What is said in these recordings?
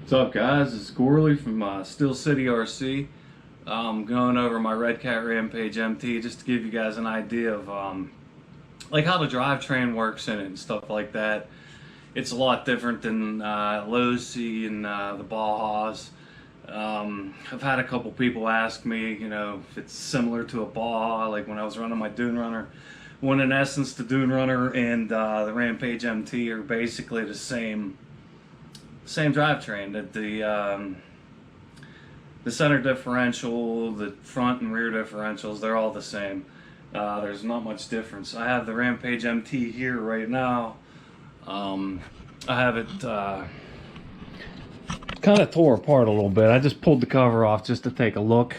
What's up, guys? It's Gorley from Steel City RC. Going over my Redcat Rampage MT just to give you guys an idea of like how the drivetrain works in it and stuff like that. It's a lot different than Losi and the Bajas. I've had a couple people ask me, you know, if it's similar to a Baja, like when I was running my Dune Runner. When in essence, the Dune Runner and the Rampage MT are basically the same drivetrain. That the center differential, the front and rear differentials, they're all the same. There's not much difference. I have the Rampage MT here right now. I have it kind of tore apart a little bit. I just pulled the cover off just to take a look.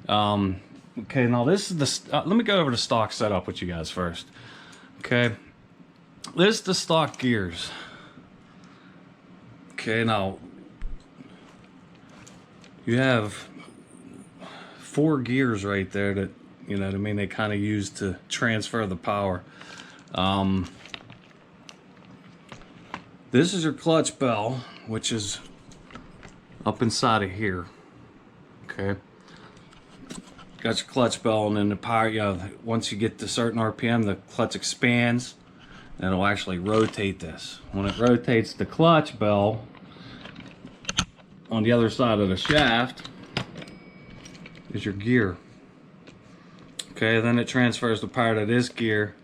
Okay, now this is the let me go over the stock setup with you guys first. Okay, this is the stock gears. Okay, now you have 4 gears right there that, you know what I mean, they kind of use to transfer the power. This is your clutch bell, which is up inside of here. Okay, got your clutch bell, and then the power, you know, once you get to certain RPM, the clutch expands and it'll actually rotate this. When it rotates the clutch bell, on the other side of the shaft is your gear. Okay, then it transfers the power to this gear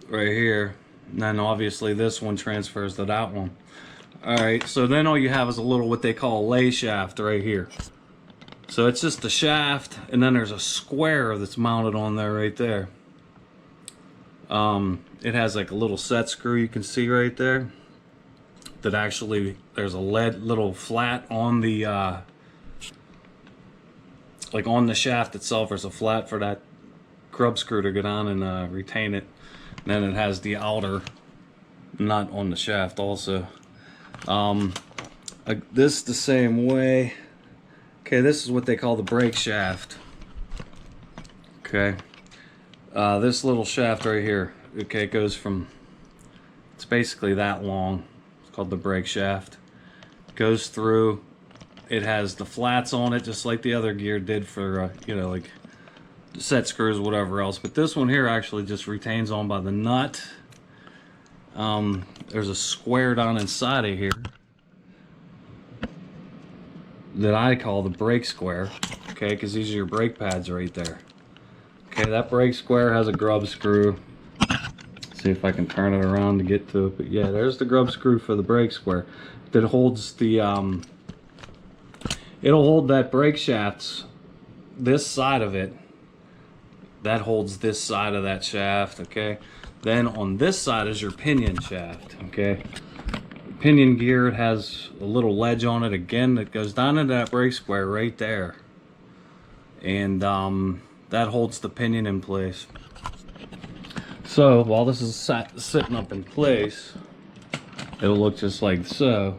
right here, and then obviously this one transfers to that one. Alright, so then all you have is a little, what they call a lay shaft right here. So it's just the shaft, and then there's a square that's mounted on there right there. It has like a little set screw you can see right there. That actually, there's a lead little flat on the like on the shaft itself. There's a flat for that grub screw to go down and retain it. And then it has the outer nut on the shaft also. This the same way. Okay, this is what they call the brake shaft. Okay, this little shaft right here. Okay, it goes from, it's basically that long. Called the brake shaft. Goes through, it has the flats on it just like the other gear did for you know, like set screws, whatever else, but this one here actually just retains on by the nut. There's a square down inside of here that I call the brake square, okay, because these are your brake pads right there. Okay, that brake square has a grub screw. See if I can turn it around to get to it, but yeah, there's the grub screw for the brake square that holds the it'll hold that brake shaft's this side of it, that holds this side of that shaft. Okay, then on this side is your pinion shaft. Okay, pinion gear, it has a little ledge on it again that goes down into that brake square right there, and that holds the pinion in place. So while this is sitting up in place, it'll look just like so,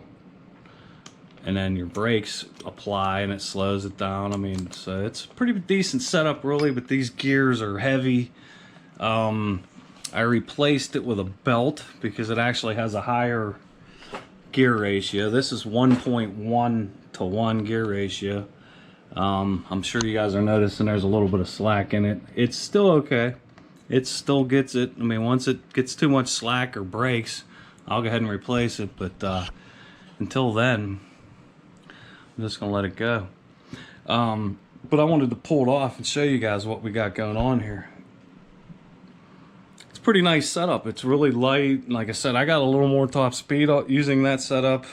and then your brakes apply and it slows it down. I mean, so it's a pretty decent setup really, but these gears are heavy. I replaced it with a belt because it actually has a higher gear ratio. This is 1.1 to 1 gear ratio. I'm sure you guys are noticing there's a little bit of slack in it. It's still okay. It still gets it. I mean, once it gets too much slack or breaks, I'll go ahead and replace it. But until then, I'm just gonna let it go. But I wanted to pull it off and show you guys what we got going on here. It's a pretty nice setup. It's really light. Like I said, I got a little more top speed using that setup.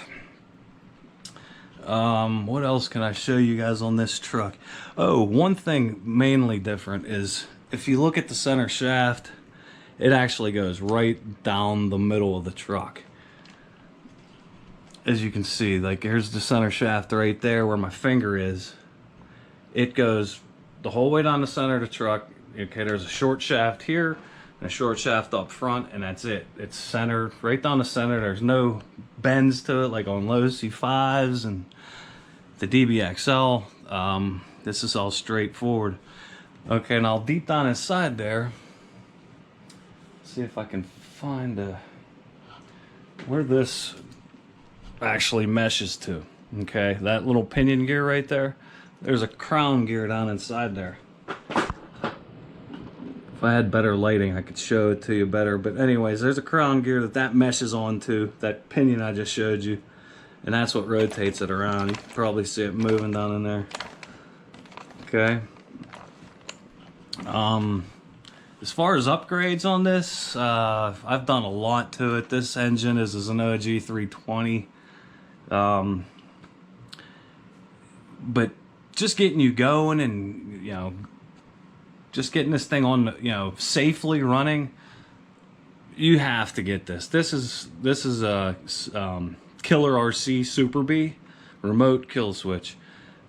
What else can I show you guys on this truck? Oh, one thing mainly different is, if you look at the center shaft, it actually goes right down the middle of the truck. As you can see, like here's the center shaft right there where my finger is. It goes the whole way down the center of the truck. Okay, there's a short shaft here and a short shaft up front, and that's it. It's centered right down the center. There's no bends to it like on low C5s and the DBXL. This is all straightforward. Okay, now deep down inside there, see if I can find where this actually meshes to. Okay, that little pinion gear right there, there's a crown gear down inside there. If I had better lighting, I could show it to you better. But anyways, there's a crown gear that meshes onto, that pinion I just showed you. And that's what rotates it around. You can probably see it moving down in there. Okay. As far as upgrades on this, I've done a lot to it. This engine is an OG 320. But just getting you going and, you know, just getting this thing on, you know, safely running, you have to get this. This is a Killer RC Super B remote kill switch.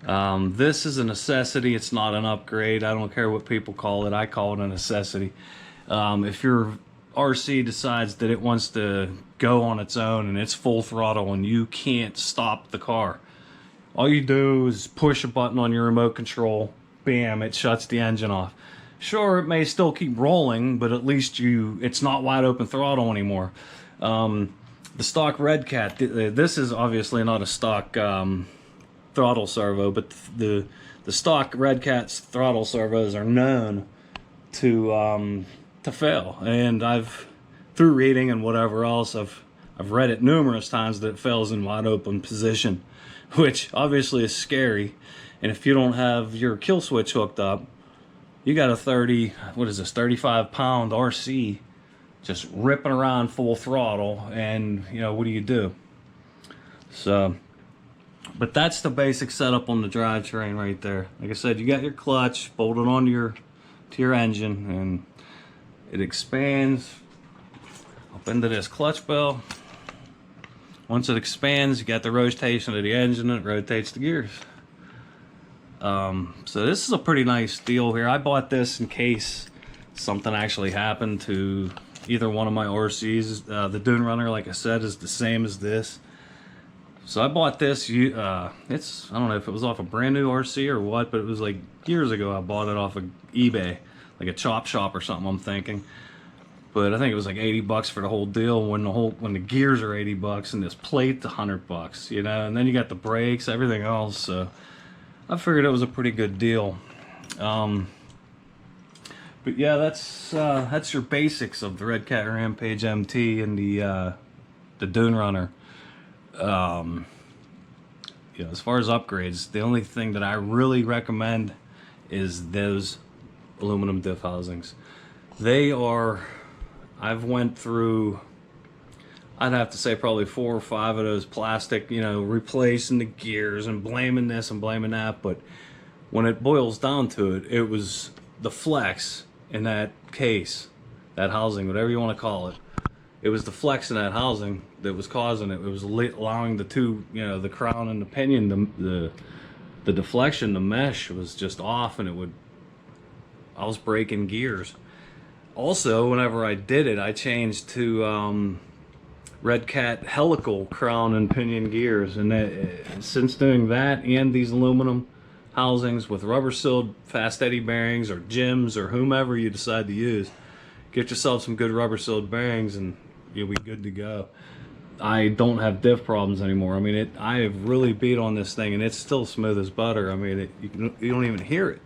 This is a necessity. It's not an upgrade. I don't care what people call it. I call it a necessity. If your RC decides that it wants to go on its own and it's full throttle and you can't stop the car, all you do is push a button on your remote control, bam, it shuts the engine off. Sure, it may still keep rolling, but at least it's not wide open throttle anymore. The stock Redcat, this is obviously not a stock throttle servo, but the stock Redcat's throttle servos are known to fail. And through reading and whatever else, I've read it numerous times that it fails in wide open position, which obviously is scary. And if you don't have your kill switch hooked up, you got a 35-pound RC just ripping around full throttle, and you know, what do? So, but that's the basic setup on the drivetrain right there. Like I said, you got your clutch bolted onto your engine, and it expands up into this clutch bell. Once it expands, you got the rotation of the engine, and it rotates the gears. So this is a pretty nice deal here. I bought this in case something actually happened to either one of my RCs. The Dune Runner, like I said, is the same as this. So I bought this. I don't know if it was off a brand new RC or what, but it was like years ago. I bought it off of eBay, like a chop shop or something, I'm thinking. But I think it was like 80 bucks for the whole deal when the gears are 80 bucks and this plate's 100 bucks, you know, and then you got the brakes, everything else. So I figured it was a pretty good deal. But yeah, that's your basics of the Redcat Rampage MT and the Dune Runner. You know, as far as upgrades, the only thing that I really recommend is those aluminum diff housings. I've went through, I'd have to say probably 4 or 5 of those plastic, you know, replacing the gears and blaming this and blaming that. But when it boils down to it, it was the flex in that case, that housing, whatever you want to call it. It was the flex in that housing that was causing it. It was allowing the two, you know, the crown and the pinion, the deflection, the mesh was just off, and I was breaking gears. Also, whenever I did it, I changed to Redcat helical crown and pinion gears, and since doing that and these aluminum housings with rubber sealed fast eddy bearings or Jims or whomever you decide to use, get yourself some good rubber sealed bearings and you'll be good to go. I don't have diff problems anymore. I mean, I have really beat on this thing and it's still smooth as butter. I mean, you don't even hear it.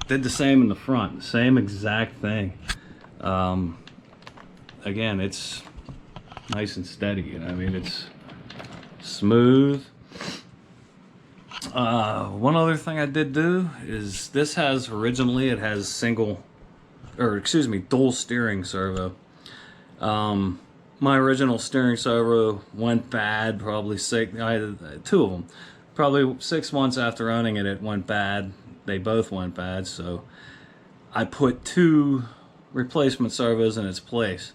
Did the same in the front, same exact thing. Again, it's nice and steady, you know? I mean, it's smooth. One other thing I did do is this originally it has dual steering servo. My original steering servo went bad probably I had 2 of them. Probably 6 months after owning it, it went bad. They both went bad, so I put 2 replacement servos in its place,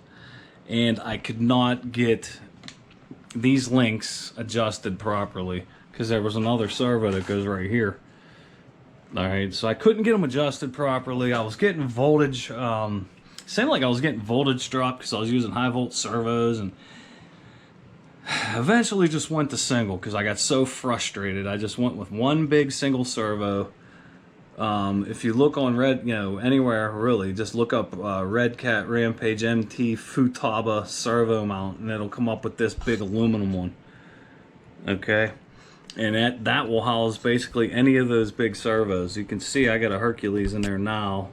and I could not get these links adjusted properly because there was another servo that goes right here. Alright, so I couldn't get them adjusted properly. I was getting voltage, seemed like I was getting voltage drop because I was using high volt servos, and eventually just went to single because I got so frustrated. I just went with one big single servo, If you look on anywhere really, just look up Redcat Rampage MT Futaba servo mount, and it'll come up with this big aluminum one. Okay, and that will house basically any of those big servos. You can see I got a Hercules in there now.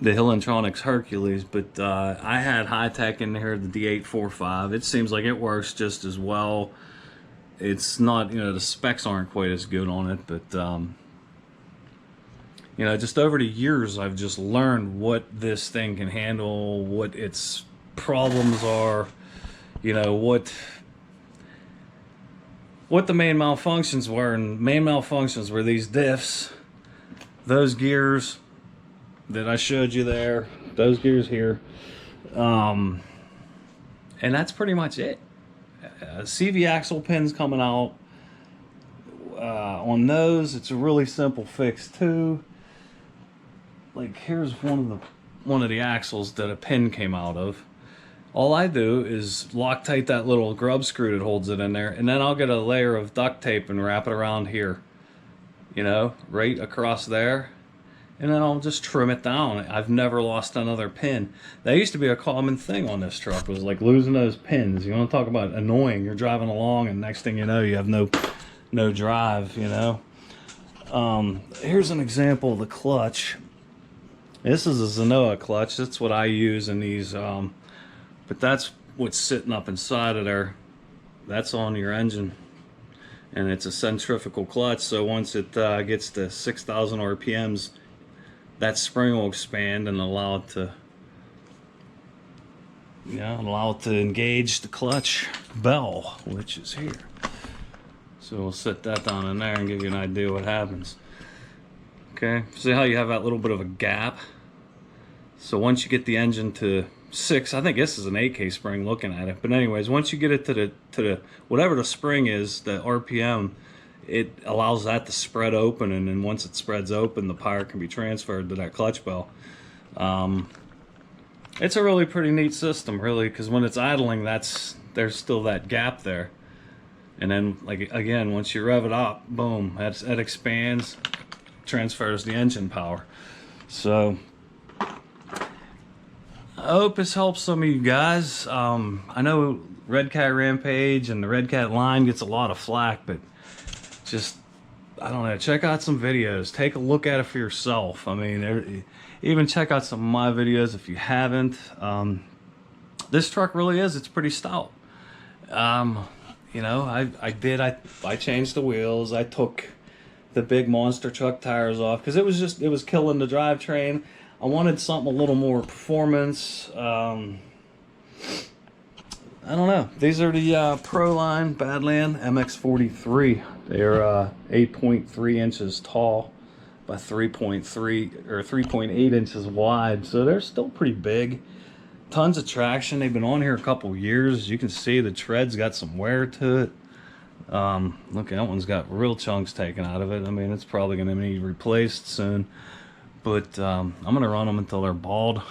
The Hillentronics Hercules, but I had high-tech in here, the D845. It seems like it works just as well. It's not, the specs aren't quite as good on it, but just over the years I've just learned what this thing can handle, what its problems are, what the main malfunctions were. And main malfunctions were these diffs, those gears that I showed you there, those gears here, and that's pretty much it. CV axle pins coming out on those. It's a really simple fix too. Like, here's one of the axles that a pin came out of. All I do is Loctite that little grub screw that holds it in there, and then I'll get a layer of duct tape and wrap it around here, right across there. And then I'll just trim it down. I've never lost another pin. That used to be a common thing on this truck, was like losing those pins. You want to talk about annoying? You're driving along and next thing you know, you have no drive, Here's an example of the clutch. This is a Zenoa clutch. That's what I use in these, but that's what's sitting up inside of there. That's on your engine. And it's a centrifugal clutch, so once it gets to 6,000 RPMs, that spring will expand and allow it to engage the clutch bell, which is here. So we'll set that down in there and give you an idea what happens. Okay, see how you have that little bit of a gap? So once you get the engine to 6, I think this is an 8K spring looking at it, but anyways, once you get it to the whatever the spring is, the RPM, it allows that to spread open, and then once it spreads open, the power can be transferred to that clutch bell. It's a really pretty neat system, really, because when it's idling, there's still that gap there. And then, like, again, once you rev it up, boom, it expands, transfers the engine power. So I hope this helps some of you guys. I know Redcat Rampage and the Redcat line gets a lot of flack, but just, I don't know, check out some videos. Take a look at it for yourself. I mean, even check out some of my videos if you haven't. This truck really is, it's pretty stout. I changed the wheels. I took the big monster truck tires off because it was killing the drivetrain. I wanted something a little more performance. I don't know. These are the Pro Line Badland MX43. They're 8.3 inches tall by 3.3 or 3.8 inches wide, so they're still pretty big. Tons of traction. They've been on here a couple years. As you can see, the tread's got some wear to it. Look, that one's got real chunks taken out of it. I mean, it's probably going to need replaced soon. But I'm going to run them until they're bald.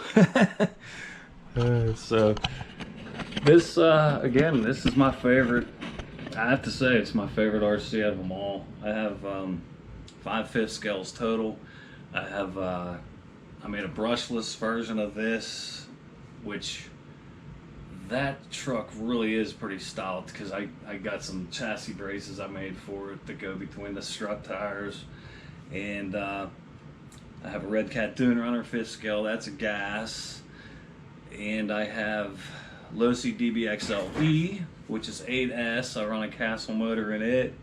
So this, again, this is my favorite. I have to say, it's my favorite RC out of them all. I have 5/5 scales total. I made a brushless version of this, which that truck really is pretty stout because I got some chassis braces I made for it that go between the strut tires. And I have a Redcat Dune Runner 5th scale, that's a gas. And I have Losi DBXLE, which is 8S. I run a Castle motor in it.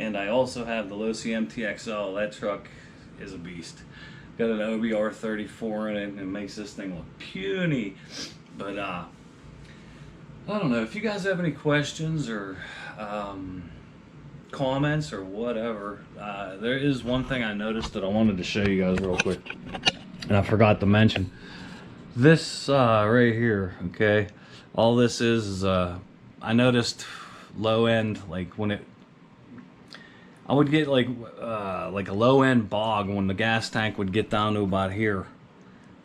And I also have the Losi MTXL. That truck is a beast. Got an OBR 34 in it, and it makes this thing look puny. But I don't know, if you guys have any questions or comments or whatever, there is one thing I noticed that I wanted to show you guys real quick, and I forgot to mention. This right here, okay, all this is I noticed low end, like when I would get like a low end bog when the gas tank would get down to about here.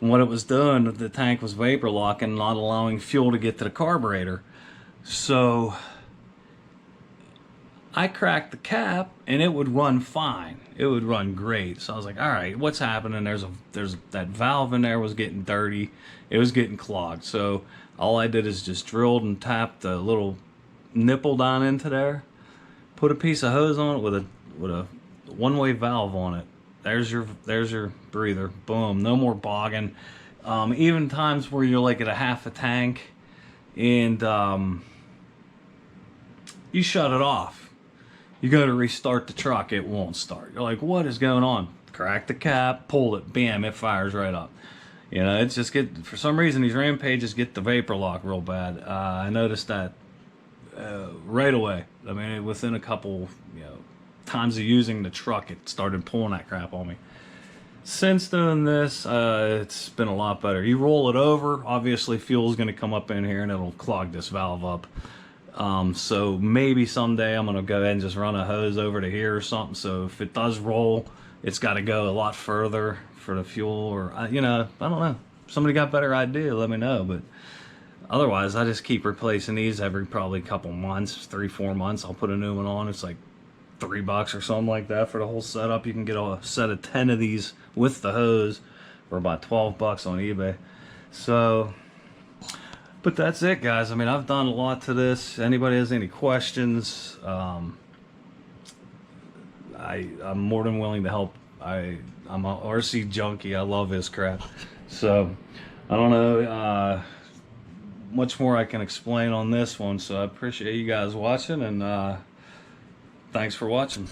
And what it was doing, the tank was vapor locking, not allowing fuel to get to the carburetor. So I cracked the cap and it would run fine. It would run great. So I was like, all right, what's happening? There's that valve in there was getting dirty. It was getting clogged. So all I did is just drilled and tapped a little nipple down into there, put a piece of hose on it with a one-way valve on it. There's your breather. Boom. No more bogging. Even times where you're like at a half a tank and you shut it off. You go to restart the truck, it won't start. You're like, what is going on? Crack the cap, pull it, bam, it fires right up. You know, it's just for some reason these Rampages get the vapor lock real bad. I noticed that right away. I mean, within a couple, times of using the truck, it started pulling that crap on me. Since doing this, it's been a lot better. You roll it over, obviously fuel's going to come up in here and it'll clog this valve up. So maybe someday I'm going to go ahead and just run a hose over to here or something. So if it does roll, it's got to go a lot further for the fuel, or, I don't know. If somebody got a better idea, let me know. But otherwise, I just keep replacing these every probably couple months, 3-4 months. I'll put a new one on. It's like $3 or something like that for the whole setup. You can get a set of 10 of these with the hose for about $12 on eBay. So, but that's it, guys. I mean, I've done a lot to this. Anybody has any questions, I'm more than willing to help. I'm a RC junkie. I love his crap. So I don't know much more I can explain on this one. So I appreciate you guys watching, and thanks for watching.